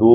2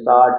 60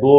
2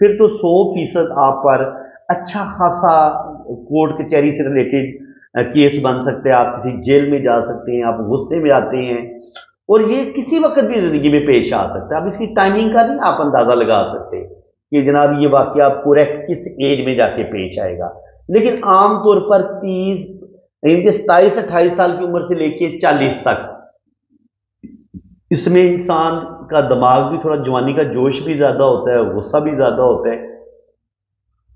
پھر تو 100% آپ پر اچھا خاصا کورٹ کچہری سے ریلیٹڈ کیس بن سکتے ہیں، آپ کسی جیل میں جا سکتے ہیں، آپ غصے میں آتے ہیں، اور یہ کسی وقت بھی زندگی میں پیش آ سکتا ہے. اب اس کی ٹائمنگ کا نہیں آپ اندازہ لگا سکتے کہ جناب یہ واقعہ کریکٹ کس ایج میں جا کے پیش آئے گا. لیکن عام طور پر 27-28 سال کی عمر سے لے کے 40 تک اس میں انسان کا دماغ بھی تھوڑا، جوانی کا جوش بھی زیادہ ہوتا ہے، غصہ بھی زیادہ ہوتا ہے.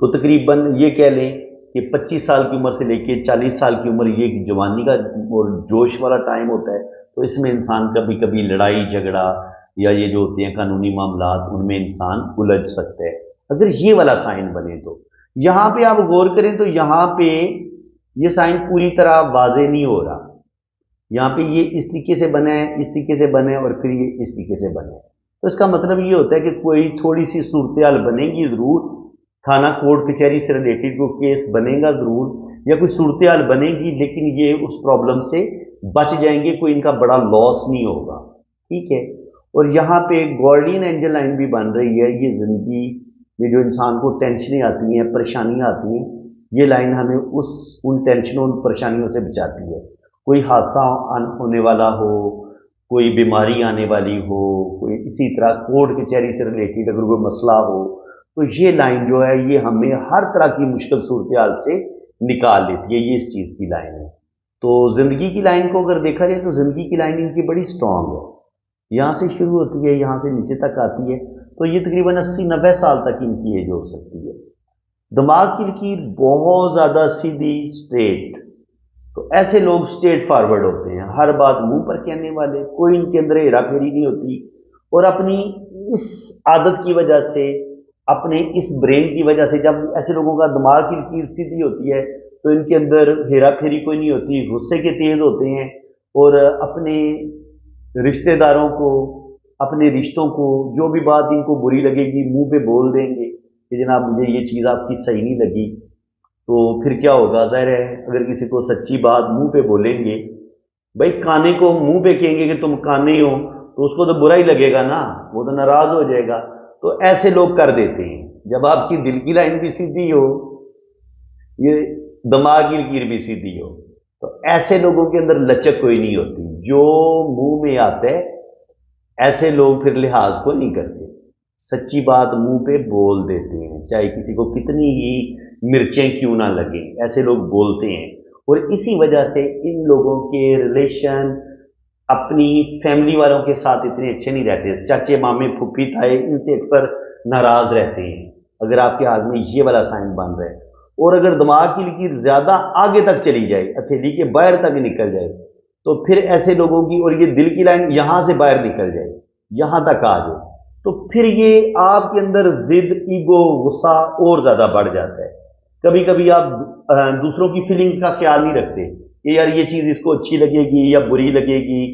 تو تقریباً یہ کہہ لیں کہ 25 سال کی عمر سے لے کے 40 سال کی عمر یہ جوانی کا اور جوش والا ٹائم ہوتا ہے. تو اس میں انسان کبھی کبھی لڑائی جھگڑا یا یہ جو ہوتے ہیں قانونی معاملات، ان میں انسان الجھ سکتا ہے اگر یہ والا سائن بنے. تو یہاں پہ آپ غور کریں تو یہاں پہ یہ سائن پوری طرح واضح نہیں ہو رہا. یہاں پہ یہ اس طریقے سے بنا ہے، اس طریقے سے بنے، اور پھر یہ اس طریقے سے بنے. تو اس کا مطلب یہ ہوتا ہے کہ کوئی تھوڑی سی صورتحال بنے گی ضرور، تھانہ کورٹ کچہری سے ریلیٹڈ کوئی کیس بنے گا ضرور، یا کوئی صورتحال بنے گی، لیکن یہ اس پرابلم سے بچ جائیں گے، کوئی ان کا بڑا لاس نہیں ہوگا. ٹھیک ہے. اور یہاں پہ گارڈین اینجل لائن بھی بن رہی ہے. یہ زندگی میں جو انسان کو ٹینشنیں آتی ہیں، پریشانیاں آتی ہیں، یہ لائن ہمیں ان ٹینشنوں، ان پریشانیوں سے بچاتی ہے. کوئی حادثہ ہونے والا ہو، کوئی بیماری آنے والی ہو، کوئی اسی طرح کورٹ کچہری سے ریلیٹڈ اگر کوئی مسئلہ ہو، تو یہ لائن جو ہے یہ ہمیں ہر طرح کی مشکل صورتحال سے نکال لیتی ہے. یہ اس چیز کی لائن ہے. تو زندگی کی لائن کو اگر دیکھا جائے تو زندگی کی لائن ان کی بڑی سٹرونگ ہے. یہاں سے شروع ہوتی ہے، یہاں سے نیچے تک آتی ہے. تو یہ تقریباً 80-90 سال تک ان کی ایج ہو سکتی ہے. دماغ کی لکیر بہت زیادہ سیدھی، اسٹریٹ. تو ایسے لوگ اسٹریٹ فارورڈ ہوتے ہیں، ہر بات منہ پر کہنے والے، کوئی ان کے اندر ہیرا پھیری نہیں ہوتی. اور اپنی اس عادت کی وجہ سے، اپنے اس برین کی وجہ سے، جب ایسے لوگوں کا دماغ کی لکیر سیدھی ہوتی ہے تو ان کے اندر ہیرا پھیری کوئی نہیں ہوتی، غصے کے تیز ہوتے ہیں، اور اپنے رشتہ داروں کو، اپنے رشتوں کو جو بھی بات ان کو بری لگے گی منہ پہ بول دیں گے کہ جناب مجھے یہ چیز آپ کی صحیح نہیں لگی. تو پھر کیا ہوگا؟ ظاہر ہے اگر کسی کو سچی بات منہ پہ بولیں گے، بھائی کانے کو منہ پہ کہیں گے کہ تم کانے ہو، تو اس کو تو برا ہی لگے گا نا، وہ تو ناراض ہو جائے گا. تو ایسے لوگ کر دیتے ہیں. جب آپ کی دل کی لائن بھی سیدھی ہو، یہ دماغ کی لکیر بھی سیدھی ہو، تو ایسے لوگوں کے اندر لچک کوئی نہیں ہوتی. جو منہ میں آتا ہے ایسے لوگ پھر لحاظ کو نہیں کرتے، سچی بات منہ پہ بول دیتے ہیں، چاہے کسی کو کتنی ہی مرچیں کیوں نہ لگیں، ایسے لوگ بولتے ہیں. اور اسی وجہ سے ان لوگوں کے ریلیشن اپنی فیملی والوں کے ساتھ اتنے اچھے نہیں رہتے. چاچے مامے پھپھی تھائے ان سے اکثر ناراض رہتے ہیں اگر آپ کے ہاتھ میں یہ والا سائن بن رہا ہے. اور اگر دماغ کی لکیر زیادہ آگے تک چلی جائے، ہتھیلی کے باہر تک نکل جائے، تو پھر ایسے لوگوں کی، اور یہ دل کی لائن یہاں سے باہر نکل جائے، یہاں تک آ جائے، تو پھر یہ آپ کے اندر ضد، ایگو، غصہ اور زیادہ بڑھ جاتا ہے. کبھی کبھی آپ دوسروں کی فیلنگز کا خیال نہیں رکھتے کہ یار یہ چیز اس کو اچھی لگے گی یا بری لگے گی.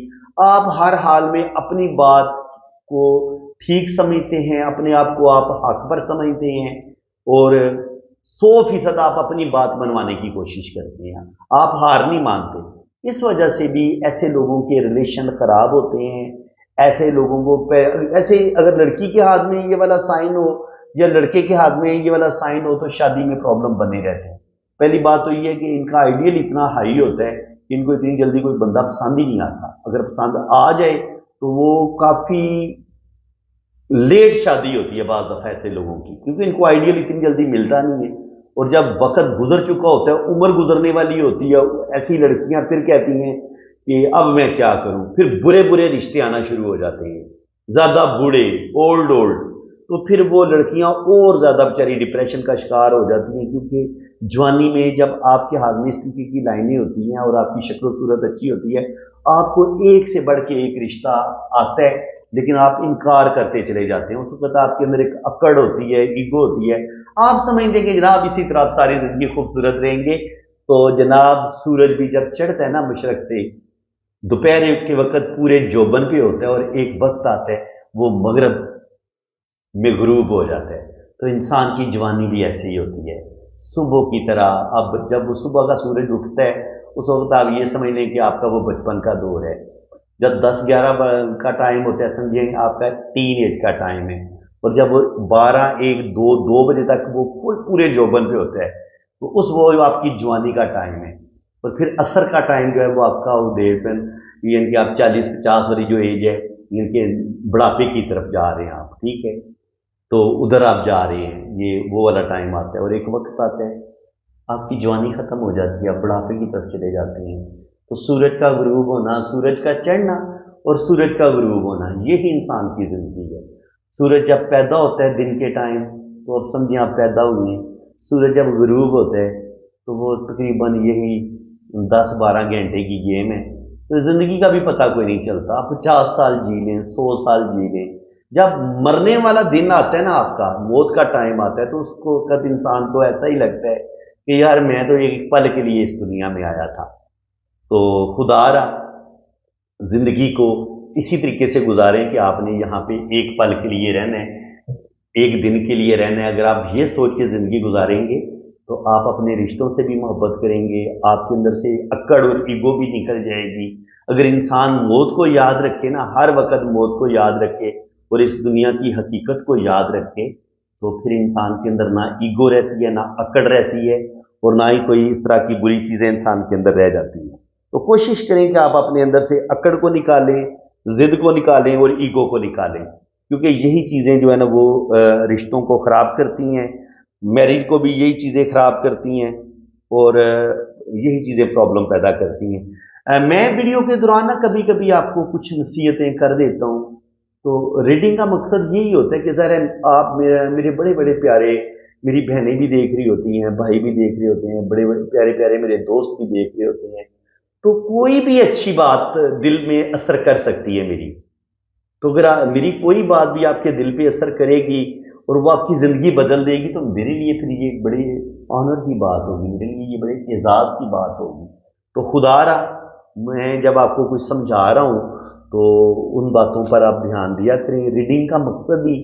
آپ ہر حال میں اپنی بات کو ٹھیک سمجھتے ہیں، اپنے آپ کو آپ حق پر سمجھتے ہیں، اور 100% آپ اپنی بات منوانے کی کوشش کرتے ہیں، آپ ہار نہیں مانتے. اس وجہ سے بھی ایسے لوگوں کے ریلیشن خراب ہوتے ہیں. ایسے لوگوں کو ایسے اگر لڑکی کے ہاتھ میں یہ والا سائن ہو یا لڑکے کے ہاتھ میں یہ والا سائن ہو تو شادی میں پرابلم بنے رہتے ہیں. پہلی بات تو یہ ہے کہ ان کا آئیڈیل اتنا ہائی ہوتا ہے کہ ان کو اتنی جلدی کوئی بندہ پسند ہی نہیں آتا. اگر پسند آ جائے تو وہ کافی لیٹ شادی ہوتی ہے بعض دفعہ ایسے لوگوں کی، کیونکہ ان کو آئیڈیل اتنی جلدی ملتا نہیں ہے. اور جب وقت گزر چکا ہوتا ہے، عمر گزرنے والی ہوتی ہے، ایسی لڑکیاں پھر کہتی ہیں کہ اب میں کیا کروں. پھر برے برے رشتے آنا شروع ہو جاتے ہیں، زیادہ بوڑھے، اولڈ. تو پھر وہ لڑکیاں اور زیادہ بیچاری ڈپریشن کا شکار ہو جاتی ہیں، کیونکہ جوانی میں جب آپ کے ہاتھ میں اس طریقے کی لائنیں ہوتی ہیں اور آپ کی شکل و صورت اچھی ہوتی ہے، آپ کو ایک سے بڑھ کے ایک رشتہ آتا ہے، لیکن آپ انکار کرتے چلے جاتے ہیں. اس وقت آپ کے اندر ایک اکڑ ہوتی ہے، ایگو ہوتی ہے. آپ سمجھتے ہیں کہ جناب اسی طرح آپ ساری زندگی خوبصورت رہیں گے. تو جناب سورج بھی جب چڑھتا ہے نا مشرق سے، دوپہر کے وقت پورے جوبن پہ ہوتا ہے، اور ایک وقت آتا ہے وہ مغرب میں غروب ہو جاتا ہے. تو انسان کی جوانی بھی ایسی ہی ہوتی ہے، صبح کی طرح. اب جب وہ صبح کا سورج اٹھتا ہے اس وقت آپ یہ سمجھ لیں کہ آپ کا وہ بچپن کا دور ہے. جب 10-11 کا ٹائم ہوتا ہے سمجھیں آپ کا ٹین ایج کا ٹائم ہے. اور جب وہ 12 1 2 بجے تک وہ پورے جوبن پہ ہوتا ہے تو وہ آپ کی جوانی کا ٹائم ہے. اور پھر عصر کا ٹائم جو ہے وہ آپ کا ڈیپن یعنی کہ آپ 40 50 والی جو ایج ہے یعنی کہ بڑھاپے کی طرف جا رہے ہیں آپ, ٹھیک ہے, تو ادھر آپ جا رہے ہیں, یہ وہ والا ٹائم آتا ہے. اور ایک وقت آتا ہے آپ کی جوانی ختم ہو جاتی ہے, آپ بڑھاپے کی طرف چلے جاتے ہیں. تو سورج کا غروب ہونا, سورج کا چڑھنا اور سورج کا غروب ہونا, یہی انسان کی زندگی ہے. سورج جب پیدا ہوتا ہے دن کے ٹائم تو اب سمجھیں آپ پیدا ہوئی ہیں. سورج جب غروب ہوتا ہے تو وہ تقریباً یہی 10 12 گھنٹے کی گیم ہے. تو زندگی کا بھی پتہ کوئی نہیں چلتا. آپ 50 سال جی لیں, 100 سال جی لیں, جب مرنے والا دن آتا ہے نا, آپ کا موت کا ٹائم آتا ہے, تو اس کو کب انسان کو ایسا ہی لگتا ہے کہ یار میں تو ایک پل کے لیے اس دنیا میں آیا تھا. تو خدا را زندگی کو اسی طریقے سے گزاریں کہ آپ نے یہاں پہ ایک پل کے لیے رہنا ہے, ایک دن کے لیے رہنا ہے. اگر آپ یہ سوچ کے زندگی گزاریں گے تو آپ اپنے رشتوں سے بھی محبت کریں گے, آپ کے اندر سے اکڑ اور ایگو بھی نکل جائے گی. اگر انسان موت کو یاد رکھے نا, ہر وقت موت کو یاد رکھے اور اس دنیا کی حقیقت کو یاد رکھے, تو پھر انسان کے اندر نہ ایگو رہتی ہے, نہ اکڑ رہتی ہے, اور نہ ہی کوئی اس طرح کی بری چیزیں انسان کے اندر رہ جاتی ہیں. تو کوشش کریں کہ آپ اپنے اندر سے اکڑ کو نکالیں, ضد کو نکالیں اور ایگو کو نکالیں, کیونکہ یہی چیزیں جو ہے نا وہ رشتوں کو خراب کرتی ہیں. میرج کو بھی یہی چیزیں خراب کرتی ہیں اور یہی چیزیں پرابلم پیدا کرتی ہیں. میں ویڈیو کے دوران نا کبھی کبھی آپ کو کچھ نصیحتیں کر دیتا ہوں. تو ریڈنگ کا مقصد یہی ہوتا ہے کہ ظاہر آپ میرے بڑے بڑے پیارے, میری بہنیں بھی دیکھ رہی ہوتی ہیں, بھائی بھی دیکھ رہے ہوتے ہیں, بڑے بڑے پیارے پیارے میرے دوست بھی دیکھ رہے ہوتے ہیں. تو کوئی بھی اچھی بات دل میں اثر کر سکتی ہے میری. تو اگر میری کوئی بات بھی آپ کے دل پہ اثر کرے گی اور وہ آپ کی زندگی بدل دے گی, تو میرے لیے پھر یہ ایک بڑے آنر کی بات ہوگی, میرے لیے یہ بڑے اعزاز کی بات ہوگی. تو خدا را میں جب آپ کو کچھ سمجھا رہا ہوں تو ان باتوں پر آپ دھیان دیا کریں. ریڈنگ کا مقصد ہی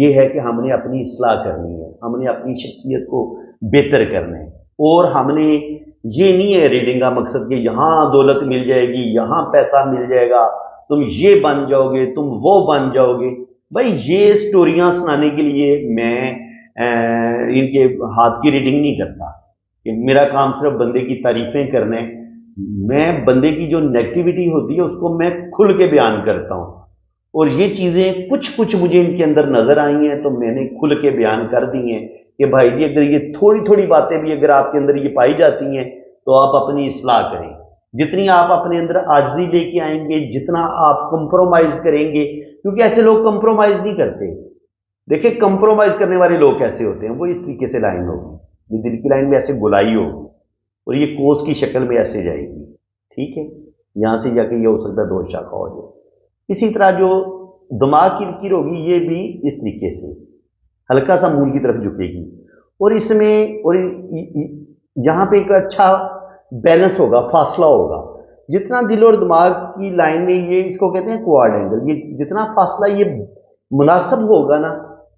یہ ہے کہ ہم نے اپنی اصلاح کرنی ہے, ہم نے اپنی شخصیت کو بہتر کرنا ہے. اور ہم نے یہ نہیں ہے ریڈنگ کا مقصد کہ یہاں دولت مل جائے گی, یہاں پیسہ مل جائے گا, تم یہ بن جاؤ گے, تم وہ بن جاؤ گے. بھائی یہ سٹوریاں سنانے کے لیے میں ان کے ہاتھ کی ریڈنگ نہیں کرتا کہ میرا کام صرف بندے کی تعریفیں کرنا ہے. میں بندے کی جو نیگیٹیوٹی ہوتی ہے اس کو میں کھل کے بیان کرتا ہوں, اور یہ چیزیں کچھ مجھے ان کے اندر نظر آئی ہیں تو میں نے کھل کے بیان کر دی ہیں کہ بھائی جی اگر یہ تھوڑی تھوڑی باتیں بھی اگر آپ کے اندر یہ پائی جاتی ہیں تو آپ اپنی اصلاح کریں. جتنی آپ اپنے اندر عاجزی لے کے آئیں گے, جتنا آپ کمپرومائز کریں گے, کیونکہ ایسے لوگ کمپرومائز نہیں کرتے. دیکھیں کمپرومائز کرنے والے لوگ کیسے ہوتے ہیں, وہ اس طریقے سے لائن ہوگی, یہ دل کی لائن میں ایسے گلائی ہوگی اور یہ کوس کی شکل میں ایسے جائے گی, ٹھیک ہے, یہاں سے جا کے یہ ہو سکتا ہے 2 شاخہ ہو جائے. اسی طرح جو دماغ کی لکیر ہوگی یہ بھی اس طریقے سے ہلکا سا مول کی طرف جھکے گی, اور اس میں اور یہاں پہ ایک اچھا بیلنس ہوگا, فاصلہ ہوگا. جتنا دل اور دماغ کی لائن میں یہ اس کو کہتے ہیں کوارڈ اینگل, یہ جتنا فاصلہ یہ مناسب ہوگا نا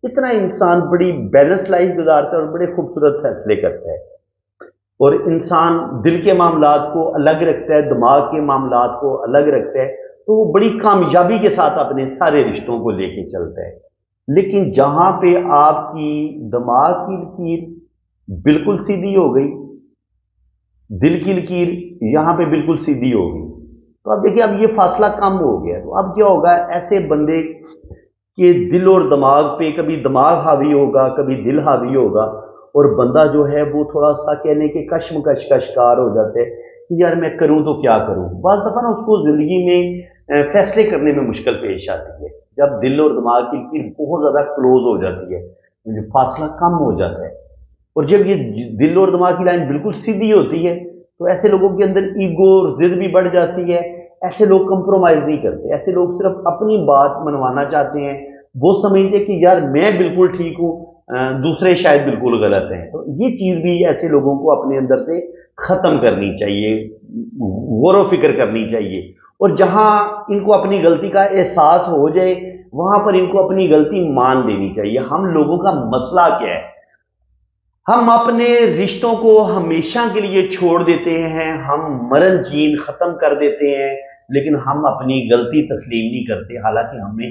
اتنا انسان بڑی بیلنس لائف گزارتا ہے اور بڑے خوبصورت فیصلے کرتا ہے. اور انسان دل کے معاملات کو الگ رکھتا ہے, دماغ کے معاملات کو الگ رکھتا ہے, تو وہ بڑی کامیابی کے ساتھ اپنے سارے رشتوں کو لے کے چلتا ہے. لیکن جہاں پہ آپ کی دماغ کی لکیر بالکل سیدھی ہو گئی, دل کی لکیر یہاں پہ بالکل سیدھی ہو گئی, تو اب دیکھیں اب یہ فاصلہ کم ہو گیا. تو اب کیا ہوگا, ایسے بندے کے دل اور دماغ پہ کبھی دماغ حاوی ہوگا, کبھی دل حاوی ہوگا, اور بندہ جو ہے وہ تھوڑا سا کہنے کے کشمکش کا شکار ہو جاتا ہے کہ یار میں کروں تو کیا کروں. بعض دفعہ نا اس کو زندگی میں فیصلے کرنے میں مشکل پیش آتی ہے جب دل اور دماغ کی لکیر بہت زیادہ کلوز ہو جاتی ہے, فاصلہ کم ہو جاتا ہے. اور جب یہ دل اور دماغ کی لائن بالکل سیدھی ہوتی ہے تو ایسے لوگوں کے اندر ایگو اور ضد بھی بڑھ جاتی ہے. ایسے لوگ کمپرومائز نہیں کرتے, ایسے لوگ صرف اپنی بات منوانا چاہتے ہیں. وہ سمجھتے کہ یار میں بالکل ٹھیک ہوں, دوسرے شاید بالکل غلط ہیں. تو یہ چیز بھی ایسے لوگوں کو اپنے اندر سے ختم کرنی چاہیے, غور و فکر کرنی چاہیے. اور جہاں ان کو اپنی غلطی کا احساس ہو جائے وہاں پر ان کو اپنی غلطی مان لینی چاہیے. ہم لوگوں کا مسئلہ کیا ہے, ہم اپنے رشتوں کو ہمیشہ کے لیے چھوڑ دیتے ہیں, ہم مرن جین ختم کر دیتے ہیں, لیکن ہم اپنی غلطی تسلیم نہیں کرتے, حالانکہ ہمیں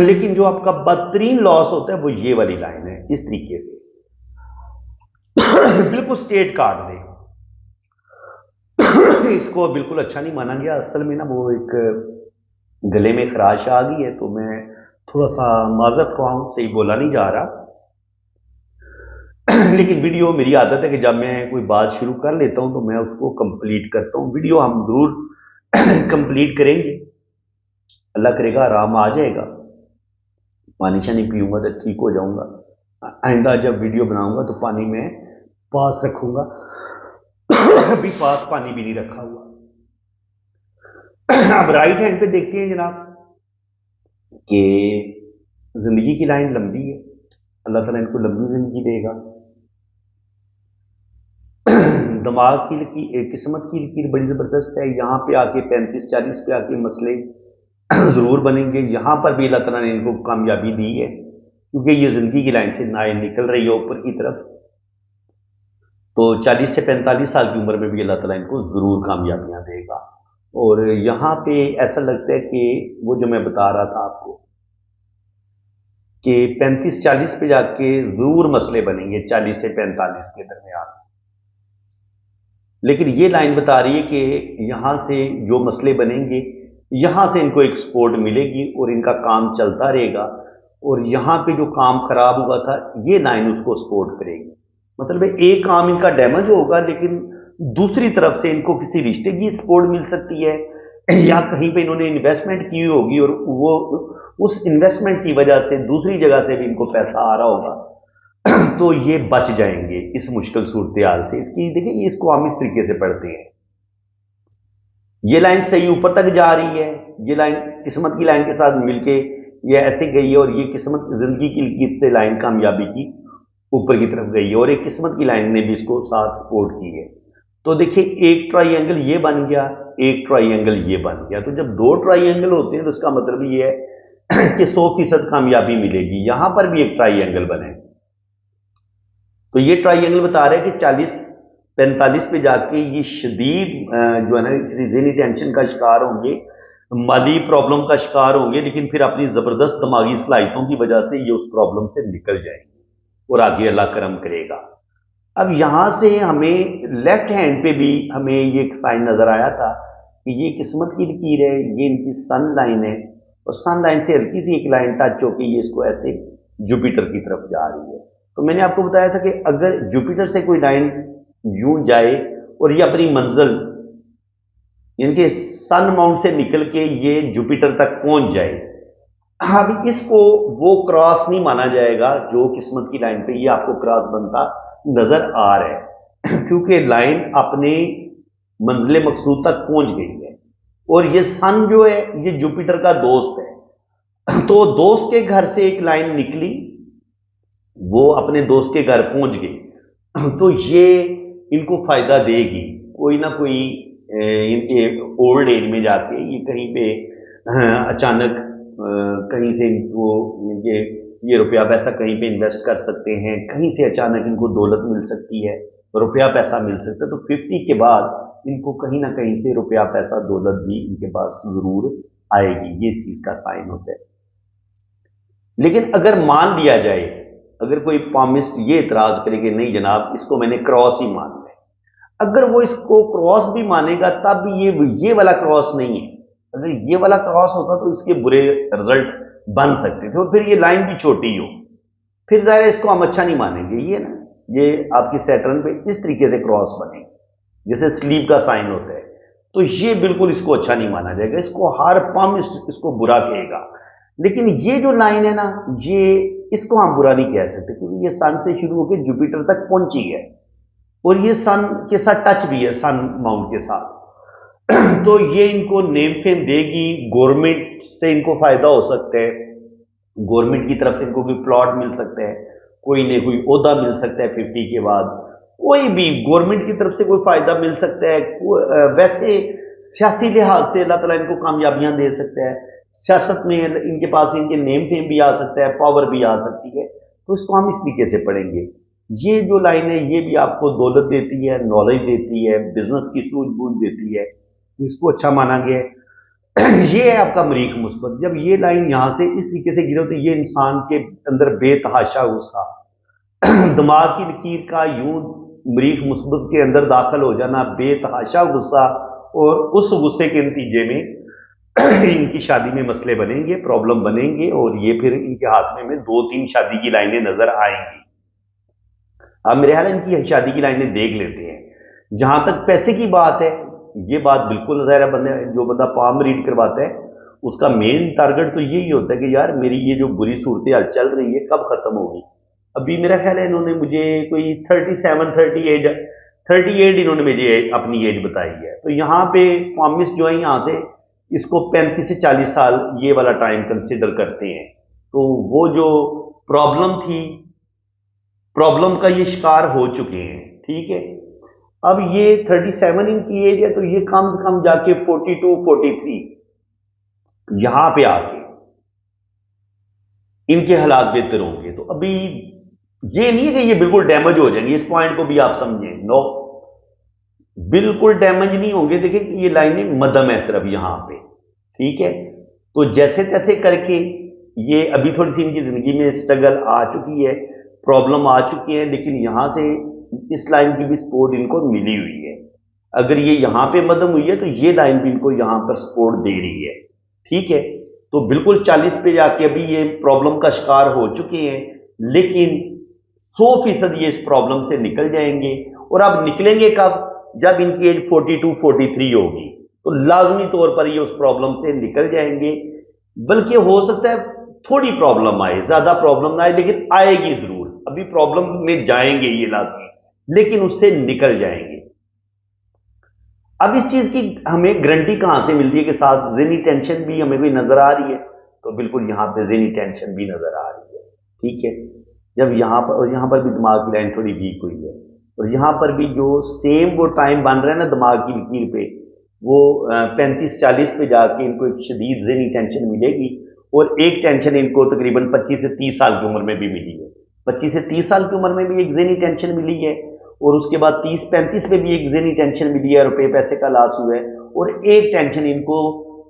لیکن جو آپ کا بدترین لاس ہوتا ہے وہ یہ والی لائن ہے، اس طریقے سے بالکل سٹیٹ کاٹ دے. اس کو بالکل اچھا نہیں مانا گیا. اصل میں نا وہ ایک گلے میں خراش آ گئی ہے، تو میں تھوڑا سا معذرت خواہ، صحیح بولا نہیں جا رہا. لیکن ویڈیو میری عادت ہے کہ جب میں کوئی بات شروع کر لیتا ہوں تو میں اس کو کمپلیٹ کرتا ہوں. ویڈیو ہم ضرور کمپلیٹ کریں گے، اللہ کرے گا آرام آ جائے گا. پانی شانی پیوں گا تو ٹھیک ہو جاؤں گا. آئندہ جب ویڈیو بناؤں گا تو پانی میں پاس رکھوں گا. ابھی پاس پانی بھی نہیں رکھا ہوا. اب رائٹ ہینڈ پہ دیکھتے ہیں جناب کہ زندگی کی لائن لمبی ہے، اللہ تعالیٰ ان کو لمبی زندگی دے گا. دماغ کی قسمت کی لکیر بڑی زبردست ہے. یہاں پہ آ کے 35-40 پہ آ کے مسئلے ضرور بنیں گے. یہاں پر بھی اللہ تعالیٰ نے ان کو کامیابی دی ہے، کیونکہ یہ زندگی کی لائن سے نکل رہی ہے اوپر کی طرف. تو 40 سے 45 سال کی عمر میں بھی اللہ تعالیٰ ان کو ضرور کامیابیاں دے گا. اور یہاں پہ ایسا لگتا ہے کہ وہ جو میں بتا رہا تھا آپ کو کہ 35-40 پہ جا کے ضرور مسئلے بنیں گے 40 سے 45 کے درمیان. لیکن یہ لائن بتا رہی ہے کہ یہاں سے جو مسئلے بنیں گے یہاں سے ان کو ایک سپورٹ ملے گی اور ان کا کام چلتا رہے گا. اور یہاں پہ جو کام خراب ہوا تھا یہ لائن اس کو سپورٹ کرے گی. مطلب ایک کام ان کا ڈیمیج ہوگا لیکن دوسری طرف سے ان کو کسی رشتے کی سپورٹ مل سکتی ہے، یا کہیں پہ انہوں نے انویسٹمنٹ کی ہوگی اور وہ اس انویسٹمنٹ کی وجہ سے دوسری جگہ سے بھی ان کو پیسہ آ رہا ہوگا، تو یہ بچ جائیں گے اس مشکل صورتحال سے. اس کی دیکھیں اس کو ہم اس طریقے سے پڑھتے ہیں، یہ لائن صحیح اوپر تک جا رہی ہے، یہ لائن قسمت کی لائن کے ساتھ مل کے یہ ایسے گئی ہے، اور یہ قسمت زندگی کی لکیر سے لائن کامیابی کی اوپر کی طرف گئی ہے، اور ایک قسمت کی لائن نے بھی اس کو ساتھ سپورٹ کی ہے. تو دیکھیں ایک ٹرائی اینگل یہ بن گیا، ایک ٹرائی اینگل یہ بن گیا. تو جب دو ٹرائی اینگل ہوتے ہیں تو اس کا مطلب یہ ہے کہ 100% کامیابی ملے گی. یہاں پر بھی ایک ٹرائی اینگل بنے. تو یہ ٹرائی اینگل بتا رہے ہیں کہ 40-45 پہ جا کے یہ شدید جو ہے نا کسی ذہنی ٹینشن کا شکار ہوں گے، مالی پرابلم کا شکار ہوں گے، لیکن پھر اپنی زبردست دماغی صلاحیتوں کی وجہ سے یہ اس پرابلم سے نکل جائیں گے اور آگے اللہ کرم کرے گا. اب یہاں سے ہمیں لیفٹ ہینڈ پہ بھی ہمیں یہ ایک سائن نظر آیا تھا کہ یہ قسمت کی لکیر ہے، یہ ان کی سن لائن ہے، اور سن لائن سے ہلکی سی ایک لائن ٹچ ہو کے یہ اس کو ایسے جوپیٹر کی طرف جا رہی ہے. تو میں نے آپ کو بتایا تھا کہ اگر جوپیٹر سے کوئی لائن یوں جائے اور یہ اپنی منزل یعنی کہ سن ماؤنٹ سے نکل کے یہ جوپیٹر تک پہنچ جائے، اب اس کو وہ کراس نہیں مانا جائے گا جو قسمت کی لائن پہ یہ آپ کو کراس بنتا نظر آ رہا ہے، کیونکہ لائن اپنے منزل مقصود تک پہنچ گئی ہے. اور یہ سن جو ہے یہ جوپیٹر کا دوست ہے، تو دوست کے گھر سے ایک لائن نکلی، وہ اپنے دوست کے گھر پہنچ گئی، تو یہ ان کو فائدہ دے گی. کوئی نہ کوئی ان کے اولڈ ایج میں جا کے یہ کہیں پہ اچانک کہیں سے ان کو یہ روپیہ پیسہ کہیں پہ انویسٹ کر سکتے ہیں، کہیں سے اچانک ان کو دولت مل سکتی ہے، روپیہ پیسہ مل سکتا ہے. تو 50 کے بعد ان کو کہیں نہ کہیں سے روپیہ پیسہ دولت بھی ان کے پاس ضرور آئے گی. یہ اس چیز کا سائن ہوتا ہے. لیکن اگر مان لیا جائے، اگر کوئی پامسٹ یہ اعتراض کرے کہ نہیں جناب اس کو میں نے کراس ہی مان لیا، اگر وہ اس کو کراس بھی مانے گا تب بھی یہ والا کراس نہیں ہے. اگر یہ والا کراس ہوتا تو اس کے برے رزلٹ بن سکتے تھے، اور پھر یہ لائن بھی چھوٹی ہو، پھر ظاہر اس کو ہم اچھا نہیں مانیں گے. یہ نا یہ آپ کی سیٹرن پہ اس طریقے سے کراس بنے جیسے سلیپ کا سائن ہوتا ہے، تو یہ بالکل اس کو اچھا نہیں مانا جائے گا، اس کو ہر پامسٹ اس کو برا کہے گا. لیکن یہ جو لائن ہے نا یہ اس کو ہم برا نہیں کہہ سکتے، کیونکہ یہ سن سے شروع ہو کے جوپیٹر تک پہنچی ہے، اور یہ سن کے ساتھ ٹچ بھی ہے، سن ماؤنٹ کے ساتھ. تو یہ ان کو نیم فیم دے گی، گورنمنٹ سے ان کو فائدہ ہو سکتا ہے، گورنمنٹ کی طرف سے ان کو کوئی پلاٹ مل سکتا ہے، کوئی نہ کوئی عہدہ مل سکتا ہے 50 کے بعد، کوئی بھی گورنمنٹ کی طرف سے کوئی فائدہ مل سکتا ہے. ویسے سیاسی لحاظ سے اللہ تعالیٰ ان کو کامیابیاں دے سکتا ہے، سیاست میں ان کے پاس ان کے نیم فیم بھی آ سکتا ہے، پاور بھی آ سکتی ہے. تو اس کو ہم اس طریقے سے پڑھیں گے. یہ جو لائن ہے یہ بھی آپ کو دولت دیتی ہے، نالج دیتی ہے، بزنس کی سوجھ بوجھ دیتی ہے، اس کو اچھا مانا گیا ہے. یہ ہے آپ کا مریخ مثبت. جب یہ لائن یہاں سے اس طریقے سے گرے تو یہ انسان کے اندر بے تحاشا غصہ، دماغ کی لکیر کا یوں مریخ مثبت کے اندر داخل ہو جانا، بے تحاشا غصہ، اور اس غصے کے نتیجے میں ان کی شادی میں مسئلے بنیں گے، پرابلم بنیں گے، اور یہ پھر ان کے ہاتھ میں 2-3 شادی کی لائنیں نظر آئیں گی. اب میرے خیال ان کی شادی کی لائنیں دیکھ لیتے ہیں. جہاں تک پیسے کی بات ہے، یہ بات بالکل ظاہر ہے، جو بندہ پام ریڈ کرواتا ہے اس کا مین ٹارگٹ تو یہی ہوتا ہے کہ یار میری یہ جو بری صورتحال چل رہی ہے کب ختم ہوگی. ابھی میرا خیال ہے انہوں نے مجھے کوئی 38 انہوں نے مجھے اپنی ایج بتائی ہے. تو یہاں پہ پامسٹ جو ہے یہاں سے اس کو 35 سے 40 سال یہ والا ٹائم کنسیڈر کرتے ہیں. تو وہ جو پرابلم تھی، پرابلم کا یہ شکار ہو چکے ہیں. ٹھیک ہے، اب یہ 37 ان کی ایج ہے، تو یہ کم سے کم جا کے 42-43 یہاں پہ آ کے ان کے حالات بہتر ہوں گے. تو ابھی یہ نہیں ہے کہ یہ بالکل ڈیمیج ہو جائیں گے، اس پوائنٹ کو بھی آپ سمجھیں. نو، بالکل ڈیمیج نہیں ہوں گے. دیکھیں کہ یہ لائنیں مدم ہے اس طرف یہاں پہ. ٹھیک ہے، تو جیسے تیسے کر کے یہ ابھی تھوڑی سی ان کی زندگی میں اسٹرگل آ چکی ہے، پرابلم آ چکی ہے، لیکن یہاں سے اس لائن کی بھی سپورٹ ان کو ملی ہوئی ہے. اگر یہ یہاں پہ مدم ہوئی ہے تو یہ لائن بھی ان کو یہاں پر سپورٹ دے رہی ہے. ٹھیک ہے، تو بالکل 40 پہ جا کے ابھی یہ پرابلم کا شکار ہو چکے ہیں، لیکن 100% یہ اس پرابلم سے نکل جائیں گے. اور اب نکلیں گے کب؟ جب ان کی ایج 42-43 ہوگی تو لازمی طور پر یہ اس پرابلم سے نکل جائیں گے. بلکہ ہو سکتا ہے تھوڑی پرابلم آئے، زیادہ پرابلم نہ آئے، لیکن آئے گی ضرور. ابھی پرابلم میں جائیں گے یہ لازمی، لیکن اس سے نکل جائیں گے. اب اس چیز کی ہمیں گارنٹی کہاں سے ملتی ہے کہ ساتھ ذہنی ٹینشن بھی ہمیں کوئی نظر آ رہی ہے؟ تو بالکل یہاں پہ ذہنی ٹینشن بھی نظر آ رہی ہے. ٹھیک ہے، جب یہاں پر بھی دماغ کی لائن تھوڑی ویک ہوئی ہے، اور یہاں پر بھی جو سیم وہ ٹائم بن رہا ہے نا دماغ کی لکیر پہ، وہ 35-40 پہ جا کے ان کو ایک شدید ذہنی ٹینشن ملے گی. اور ایک ٹینشن ان کو تقریباً 25 سے 30 سال کی عمر میں بھی ملی ہے. 25 سے 30 سال کی عمر میں بھی ایک ذہنی ٹینشن ملی ہے، اور اس کے بعد 30-35 میں بھی ایک ذہنی ٹینشن ملی ہے، روپے پیسے کا لاس ہوا ہے. اور ایک ٹینشن ان کو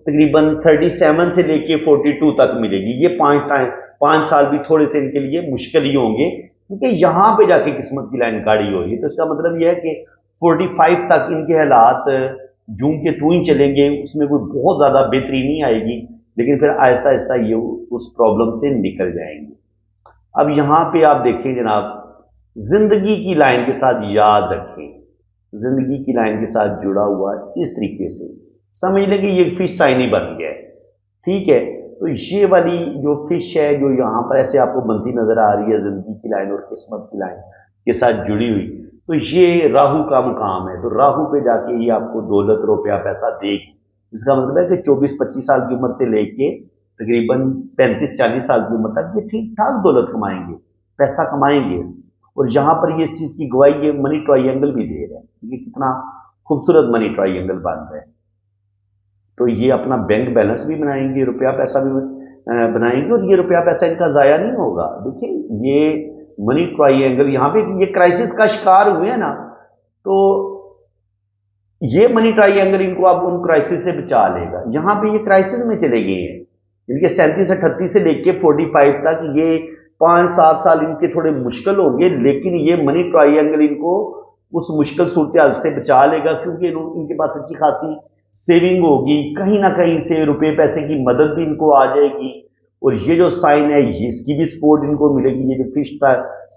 تقریباً 37 سے لے کے 42 تک ملے گی. یہ 5 سال بھی تھوڑے سے ان کے لیے مشکل ہی ہوں گے، کیونکہ یہاں پہ جا کے قسمت کی لائن گاڑی ہوگی. تو اس کا مطلب یہ ہے کہ 45 تک ان کے حالات جوں کے تو ہی چلیں گے، اس میں کوئی بہت زیادہ بہتری نہیں آئے گی، لیکن پھر آہستہ آہستہ یہ اس پرابلم سے نکل جائیں گے. اب یہاں پہ آپ دیکھیں جناب، زندگی کی لائن کے ساتھ یاد رکھیں، زندگی کی لائن کے ساتھ جڑا ہوا اس طریقے سے سمجھ لیں کہ یہ فش سائن ہی بن گیا ہے. ٹھیک ہے، تو یہ والی جو فش ہے جو یہاں پر ایسے آپ کو بنتی نظر آ رہی ہے زندگی کی لائن اور قسمت کی لائن کے ساتھ جڑی ہوئی، تو یہ راہو کا مقام ہے. تو راہو پہ جا کے یہ آپ کو دولت روپیہ پیسہ دے گی. اس کا مطلب ہے کہ 24-25 سال کی عمر سے لے کے تقریباً 35-40 سال کی عمر تک یہ ٹھیک ٹھاک دولت کمائیں گے، پیسہ کمائیں گے. اور یہاں پر یہ اس چیز کی گواہی یہ منی ٹرائی اینگل بھی دے رہا ہے، یہ کتنا خوبصورت منی ٹرائی اینگل بن رہا ہے. تو یہ اپنا بینک بیلنس بھی بنائیں گے، روپیہ پیسہ بھی بنائیں گے، اور یہ روپیہ پیسہ ان کا ضائع نہیں ہوگا. دیکھیں یہ منی ٹرائی اینگل یہاں پہ یہ کرائسس کا شکار ہوئے ہیں نا، تو یہ منی ٹرائی اینگل ان کو اب ان کرائسس سے بچا لے گا. یہاں پہ یہ کرائسس میں چلے گئے ہیں، ان کے 37-38 سے لے کے 45 تک یہ 5-7 سال ان کے تھوڑے مشکل ہوں گے، لیکن یہ منی ٹرائی اینگل ان کو اس مشکل صورتحال سے بچا لے گا، کیونکہ ان کے پاس اچھی خاصی سیونگ ہوگی، کہیں نہ کہیں سے روپے پیسے کی مدد بھی ان کو آ جائے گی. اور یہ جو سائن ہے اس کی بھی سپورٹ ان کو ملے گی. یہ جو فش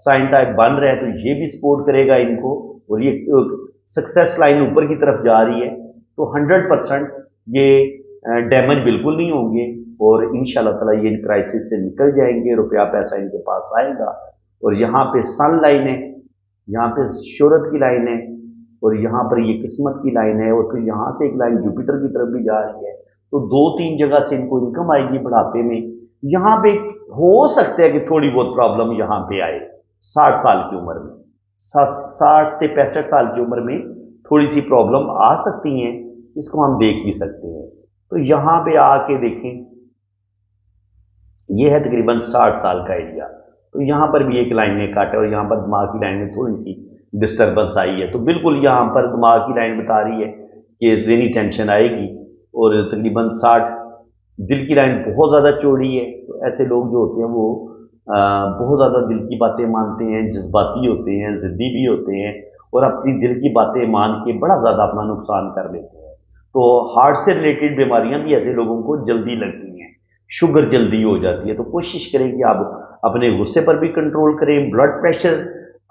سائن ٹائپ بن رہا ہے تو یہ بھی سپورٹ کرے گا ان کو، اور یہ سکسیس لائن اوپر کی طرف جا رہی ہے. تو 100% یہ ڈیمیج بالکل نہیں ہوں گے، اور انشاءاللہ تعالیٰ یہ ان کرائسس سے نکل جائیں گے، روپیہ پیسہ ان کے پاس آئے گا. اور یہاں پہ سن لائن ہے، یہاں پہ شہرت کی لائن ہے، اور یہاں پر یہ قسمت کی لائن ہے، اور پھر یہاں سے ایک لائن جوپیٹر کی طرف بھی جا رہی ہے. تو 2-3 جگہ سے ان کو انکم آئے گی بڑھاپے میں. یہاں پہ ہو سکتا ہے کہ تھوڑی بہت پرابلم یہاں پہ آئے 60 سال کی عمر میں، 60 سے 65 سال کی عمر میں تھوڑی سی پرابلم آ سکتی ہیں، اس کو ہم دیکھ بھی سکتے ہیں. تو یہاں پہ آ کے دیکھیں، یہ ہے تقریباً 60 سال کا ایریا. تو یہاں پر بھی ایک لائن نے کاٹا، اور یہاں پر دماغ کی لائن میں تھوڑی سی ڈسٹربنس آئی ہے. تو بالکل یہاں پر دماغ کی لائن بتا رہی ہے کہ ذہنی ٹینشن آئے گی، اور تقریباً 60. دل کی لائن بہت زیادہ چوڑی ہے، تو ایسے لوگ جو ہوتے ہیں وہ بہت زیادہ دل کی باتیں مانتے ہیں، جذباتی ہوتے ہیں، ضدی بھی ہوتے ہیں، اور اپنی دل کی باتیں مان کے بڑا زیادہ اپنا نقصان کر لیتے ہیں۔ تو ہارٹ سے ریلیٹڈ بیماریاں بھی ایسے لوگوں کو جلدی لگتی ہیں، شوگر جلدی ہو جاتی ہے۔ تو کوشش کریں کہ آپ اپنے غصے پر بھی کنٹرول کریں۔ بلڈ پریشر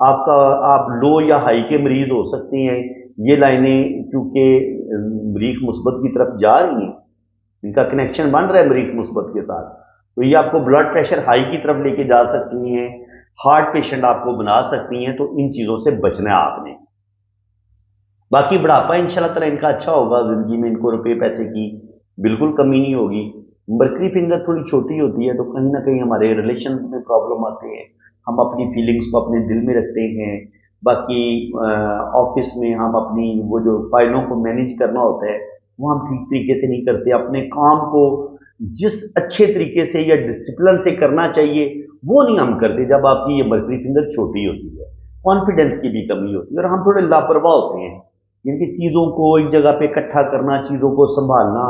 آپ لو یا ہائی کے مریض ہو سکتے ہیں۔ یہ لائنیں کیونکہ مریخ مثبت کی طرف جا رہی ہیں، ان کا کنیکشن بن رہا ہے مریخ مثبت کے ساتھ، تو یہ آپ کو بلڈ پریشر ہائی کی طرف لے کے جا سکتی ہیں، ہارٹ پیشنٹ آپ کو بنا سکتی ہیں۔ تو ان چیزوں سے بچنا ہے آپ نے۔ باقی بڑھاپا انشاءاللہ تعالیٰ ان کا اچھا ہوگا، زندگی میں ان کو روپے پیسے کی بالکل کمی نہیں ہوگی۔ مرکری فنگر تھوڑی چھوٹی ہوتی ہے، تو کہیں نہ کہیں ہمارے ریلیشنز میں پرابلم آتے ہیں، ہم اپنی فیلنگز کو اپنے دل میں رکھتے ہیں۔ باقی آفس میں ہم اپنی وہ جو فائلوں کو مینیج کرنا ہوتا ہے وہ ہم ٹھیک طریقے سے نہیں کرتے، اپنے کام کو جس اچھے طریقے سے یا ڈسپلن سے کرنا چاہیے وہ نہیں ہم کرتے جب آپ کی یہ مرکری فنگر چھوٹی ہوتی ہے۔ کانفیڈنس کی بھی کمی ہوتی ہے، اور ہم تھوڑے لاپرواہ ہوتے ہیں، یعنی کہ چیزوں کو ایک جگہ پہ اکٹھا کرنا، چیزوں کو سنبھالنا،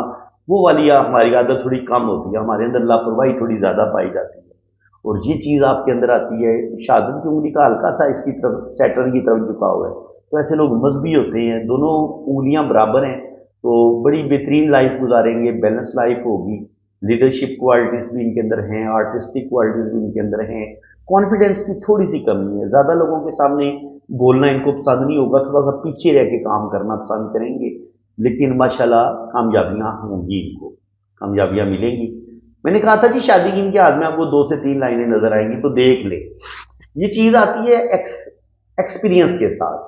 وہ والی ہماری عادت تھوڑی کم ہوتی ہے، ہمارے اندر لاپرواہی تھوڑی زیادہ پائی جاتی ہے۔ اور یہ چیز آپ کے اندر آتی ہے، شہادت کی انگلی کا ہلکا سا اس کی طرف سیٹرن کی طرف جھکا ہوا ہے، تو ایسے لوگ مذہبی ہوتے ہیں، دونوں انگلیاں برابر ہیں، تو بڑی بہترین لائف گزاریں گے، بیلنس لائف ہوگی۔ لیڈرشپ کوالٹیز بھی ان کے اندر ہیں، آرٹسٹک کوالٹیز بھی ان کے اندر ہیں۔ کانفیڈنس کی تھوڑی سی کمی ہے، زیادہ لوگوں کے سامنے بولنا ان کو پسند نہیں ہوگا، تھوڑا سا پیچھے رہ کے کام کرنا پسند کریں گے، لیکن ماشاءاللہ کامیابیاں ہوں گی، ان کو کامیابیاں ملیں گی۔ میں نے کہا تھا کہ شادی کی ان کے ہاتھ میں آپ کو 2 سے 3 لائنیں نظر آئیں گی، تو دیکھ لیں۔ یہ چیز آتی ہے ایکسپیرینس کے ساتھ۔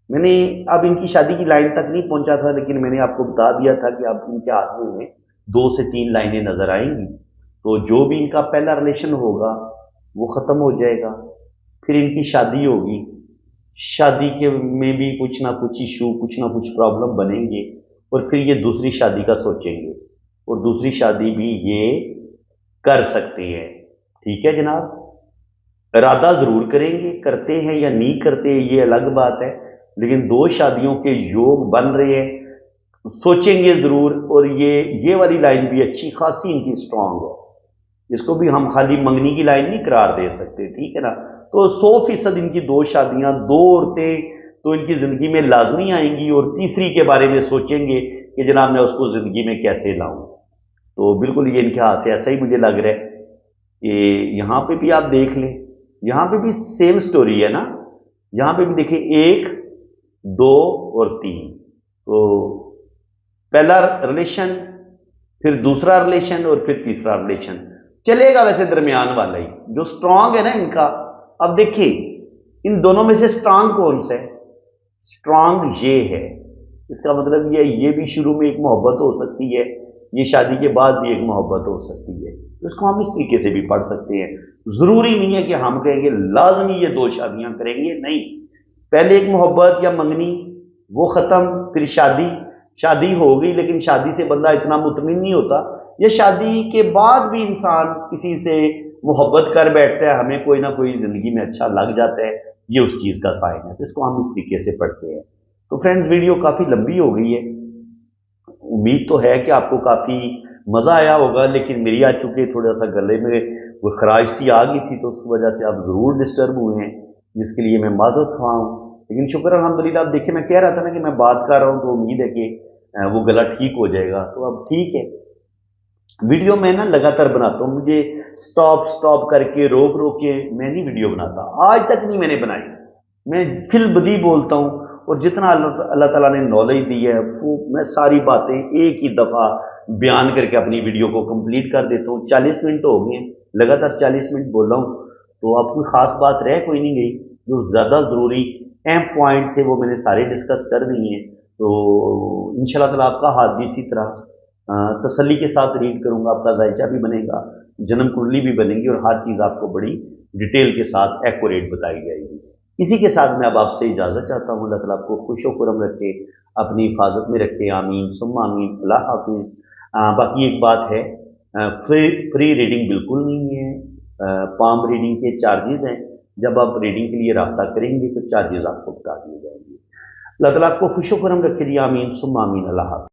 میں نے اب ان کی شادی کی لائن تک نہیں پہنچا تھا، لیکن میں نے آپ کو بتا دیا تھا کہ اب ان کے ہاتھ میں 2 سے 3 لائنیں نظر آئیں گی، تو جو بھی ان کا پہلا ریلیشن ہوگا وہ ختم ہو جائے گا، پھر ان کی شادی ہوگی، شادی کے میں بھی کچھ نہ کچھ ایشو، کچھ نہ کچھ پرابلم بنیں گے، اور پھر یہ دوسری شادی کا سوچیں گے، اور دوسری شادی بھی یہ کر سکتے ہیں۔ ٹھیک ہے جناب، ارادہ ضرور کریں گے، کرتے ہیں یا نہیں کرتے یہ الگ بات ہے، لیکن 2 شادیوں کے یوگ بن رہے ہیں، سوچیں گے ضرور۔ اور یہ والی لائن بھی اچھی خاصی ان کی سٹرونگ ہے، اس کو بھی ہم خالی منگنی کی لائن نہیں قرار دے سکتے، ٹھیک ہے نا۔ تو 100% ان کی 2 شادیاں، 2 عورتیں تو ان کی زندگی میں لازمی آئیں گی، اور تیسری کے بارے میں سوچیں گے کہ جناب میں اس کو زندگی میں کیسے لاؤں۔ تو بالکل یہ ان کے ہاتھ سے ایسا ہی مجھے لگ رہا ہے کہ یہاں پہ بھی آپ دیکھ لیں، یہاں پہ بھی سیم سٹوری ہے نا، یہاں پہ بھی دیکھیں 1 2 اور 3، تو پہلا ریلیشن، پھر دوسرا ریلیشن، اور پھر تیسرا ریلیشن چلے گا، ویسے درمیان والا ہی جو سٹرونگ ہے نا ان کا۔ اب دیکھیں ان دونوں میں سے سٹرونگ کون سا ہے؟ سٹرونگ یہ ہے، اس کا مطلب یہ بھی شروع میں ایک محبت ہو سکتی ہے، یہ شادی کے بعد بھی ایک محبت ہو سکتی ہے، تو اس کو ہم اس طریقے سے بھی پڑھ سکتے ہیں۔ ضروری نہیں ہے کہ ہم کہیں گے لازمی یہ 2 شادیاں کریں گے، نہیں، پہلے ایک محبت یا منگنی وہ ختم، پھر شادی ہو گئی، لیکن شادی سے بندہ اتنا مطمئن نہیں ہوتا، یا شادی کے بعد بھی انسان کسی سے محبت کر بیٹھتا ہے، ہمیں کوئی نہ کوئی زندگی میں اچھا لگ جاتا ہے، یہ اس چیز کا سائن ہے، تو اس کو ہم اس طریقے سے پڑھتے ہیں۔ تو فرینڈز ویڈیو کافی لمبی ہو گئی ہے، امید تو ہے کہ آپ کو کافی مزہ آیا ہوگا، لیکن میری آ چکے تھوڑا سا گلے میں وہ خراش سی آ گئی تھی، تو اس کی وجہ سے آپ ضرور ڈسٹرب ہوئے ہیں، جس کے لیے میں معذرت خواہ ہوں، لیکن شکر الحمدللہ۔ اب دیکھیں میں کہہ رہا تھا نا کہ میں بات کر رہا ہوں، تو امید ہے کہ وہ گلا ٹھیک ہو جائے گا، تو اب ٹھیک ہے۔ ویڈیو میں نا لگاتار بناتا ہوں، مجھے سٹاپ کر کے روک کے میں نہیں ویڈیو بناتا، آج تک نہیں میں نے بنائی، میں فی البدی بولتا ہوں، اور جتنا اللہ تعالیٰ نے نالج دی ہے وہ میں ساری باتیں ایک ہی دفعہ بیان کر کے اپنی ویڈیو کو کمپلیٹ کر دیتا ہوں۔ 40 منٹ ہو گئے ہیں، لگاتار 40 منٹ بول رہا ہوں، تو اب کوئی خاص بات رہ کوئی نہیں گئی، جو زیادہ ضروری اہم پوائنٹ تھے وہ میں نے سارے ڈسکس کر دیے ہیں۔ تو انشاءاللہ تعالیٰ آپ کا ہاتھ بھی اسی طرح تسلی کے ساتھ ریڈ کروں گا، آپ کا ذائچہ بھی بنے گا، جنم کنڈلی بھی بنے گی، اور ہر چیز آپ کو بڑی ڈیٹیل کے ساتھ ایکوریٹ بتائی جائے گی۔ اسی کے ساتھ میں اب آپ سے اجازت چاہتا ہوں، اللہ تعالیٰ آپ کو خوش و خرم رکھے، اپنی حفاظت میں رکھے، آمین ثم آمین، اللہ حافظ۔ باقی ایک بات ہے، فری ریڈنگ بالکل نہیں ہے، پام ریڈنگ کے چارجز ہیں، جب آپ ریڈنگ کے لیے رابطہ کریں گے تو چارجز آپ کو بتا دیے جائیں گے۔ اللہ تعالیٰ آپ کو خوش و خرم رکھے، آمین ثم آمین، اللہ حافظ۔